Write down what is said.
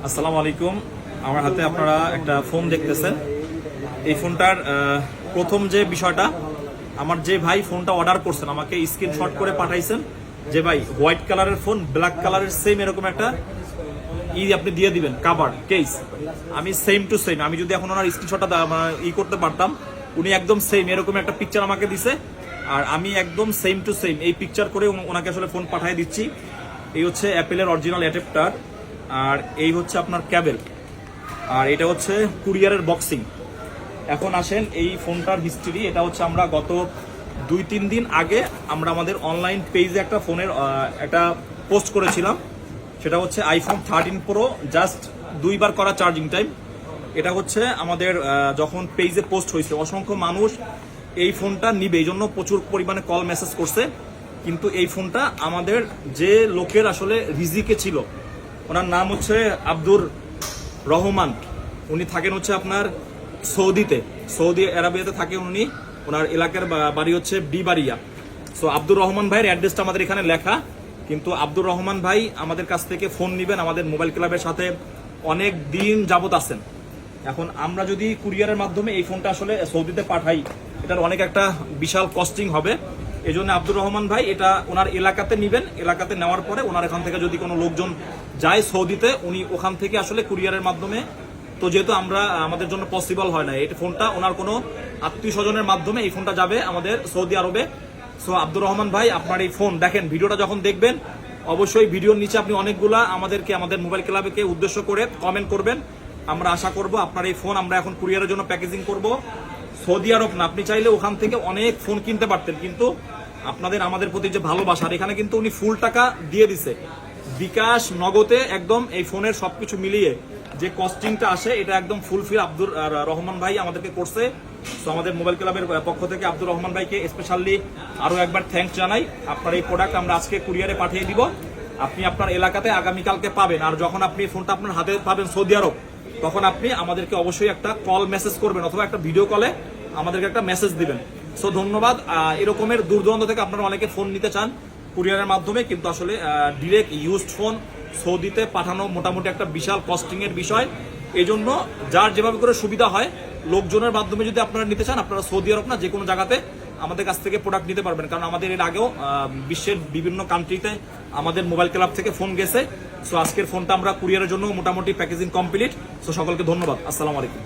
আসসালামু আলাইকুম। আমার হাতে আপনারা একটা ফোন দেখতেছেন। এই ফোনটার প্রথম যে বিষয়টা, আমার যে ভাই ফোনটা অর্ডার করছেন আমাকে স্ক্রিনশট করে পাঠাইছেন যে ভাই হোয়াইট কালারের ফোন ব্ল্যাক কালারের সেম এরকম একটা আপনি দিয়ে দিবেন কাভার কেস। আমি সেম টু সেম, আমি যদি এখন ওনার স্ক্রিনশটটা করতে পারতাম, উনি একদম সেম এরকম একটা পিকচার আমাকে দিছে, আর আমি একদম সেম টু সেম এই পিকচার করে ওনাকে আসলে ফোন পাঠিয়ে দিচ্ছি। এই হচ্ছে অ্যাপেলের অরিজিনাল অ্যাডাপ্টার, আর এই হচ্ছে আপনার ক্যাবেল, আর এটা হচ্ছে কুরিয়ারের বক্সিং। এখন আসেন এই ফোনটার হিস্ট্রি। এটা হচ্ছে আমরা গত 2-3 দিন আগে আমরা আমাদের অনলাইন পেজে একটা ফোনের একটা পোস্ট করেছিলাম। সেটা হচ্ছে আইফোন 13 প্রো জাস্ট 2 বার করা চার্জিং টাইম। এটা হচ্ছে আমাদের যখন পেজে পোস্ট হয়েছে অসংখ্য মানুষ এই ফোনটা নিবে, এই জন্য প্রচুর পরিমাণে কল মেসেজ করছে। কিন্তু এই ফোনটা আমাদের যে লোকের আসলে রিজিকে ছিল, ওনার নাম হচ্ছে আব্দুর রহমান, উনি থাকেন হচ্ছে আপনার সৌদি আরবিয়াতে থাকেন উনি। ওনার এলাকার বাড়ি হচ্ছে ডিবারিয়া। সো আব্দুর রহমান ভাইয়ের অ্যাড্রেসটা আমাদের এখানে লেখা, কিন্তু আব্দুর রহমান ভাই আমাদের কাছ থেকে ফোন নেবেন আমাদের মোবাইল ক্লাবের সাথে অনেক দিন যাবত আছেন। এখন আমরা যদি কুরিয়ারের মাধ্যমে এই ফোনটা আসলে সৌদিতে পাঠাই, এটার অনেক একটা বিশাল কস্টিং হবে। এই জন্য আব্দুর রহমান ভাই এটা ওনার এলাকাতে নিবেন, এলাকাতে নেওয়ার পরে ওনার এখান থেকে যদি কোনো লোকজন যায় সৌদিতে, উনি ওখান থেকে আসলে কুরিয়ারের মাধ্যমে, তো যেহেতু আমাদের জন্য পসিবল হয় না, এই ফোনটা ওনার কোনো আত্মীয় স্বজনের মাধ্যমে এই ফোনটা যাবে আমাদের সৌদি আরবে। সো আব্দুর রহমান ভাই, আপনার এই ফোন দেখেন, ভিডিওটা যখন দেখবেন অবশ্যই ভিডিওর নিচে আপনি অনেকগুলা আমাদের মোবাইল ক্লাবকে উদ্দেশ্য করে কমেন্ট করবেন। আমরা আশা করব আপনার এই ফোন আমরা এখন কুরিয়ারের জন্য প্যাকেজিং করব। সৌদি আরব না, আপনি চাইলে ওখান থেকে অনেক ফোন কিনতে পারতেন, কিন্তু আমাদের প্রতি যে ভালোবাসা, এখানে কিন্তু উনি ফুল টাকা দিয়ে দিছে বিকাশ নগদে একদম। এই ফোনের সবকিছু মিলিয়ে যে কস্টিংটা আসে এটা একদম ফুলফিল আব্দুর রহমান ভাই আমাদেরকে করছে। তো আমাদের মোবাইল ক্লাবের পক্ষ থেকে আব্দুর রহমান ভাইকে স্পেশালি আরো একবার থ্যাঙ্কস জানাই। আপনার এই প্রোডাক্ট আমরা আজকে কুরিয়ারে পাঠিয়ে দিব, আপনি আপনার এলাকাতে আগামীকালকে পাবেন। আর যখন আপনি ফোনটা আপনার হাতে পাবেন সৌদি আরব, তখন আপনি আমাদেরকে অবশ্যই একটা কল মেসেজ করবেন অথবা একটা ভিডিও কলে আমাদেরকে একটা মেসেজ দিবেন। সো ধন্যবাদ। এরকমের দূর দূরান্ত থেকে আপনারা অনেকে ফোন নিতে চান কুরিয়ারের মাধ্যমে, কিন্তু আসলে ডিরেক্ট ইউজড ফোন সৌদিতে পাঠানো মোটামুটি একটা বিশাল কস্টিং এর বিষয়। এই জন্য যার যেভাবে করে সুবিধা হয়, লোকজনের মাধ্যমে যদি আপনারা নিতে চান, আপনারা সৌদি আরব না যে কোনো জায়গাতে আমাদের কাছ থেকে প্রোডাক্ট নিতে পারবেন। কারণ আমাদের এর আগেও বিশ্বের বিভিন্ন কান্ট্রিতে আমাদের মোবাইল ক্লাব থেকে ফোন গেছে। সো আজকের ফোনটা আমরা কুরিয়ারের জন্য মোটামুটি প্যাকেজিং কমপ্লিট। সো সকলকে ধন্যবাদ। আসসালামু আলাইকুম।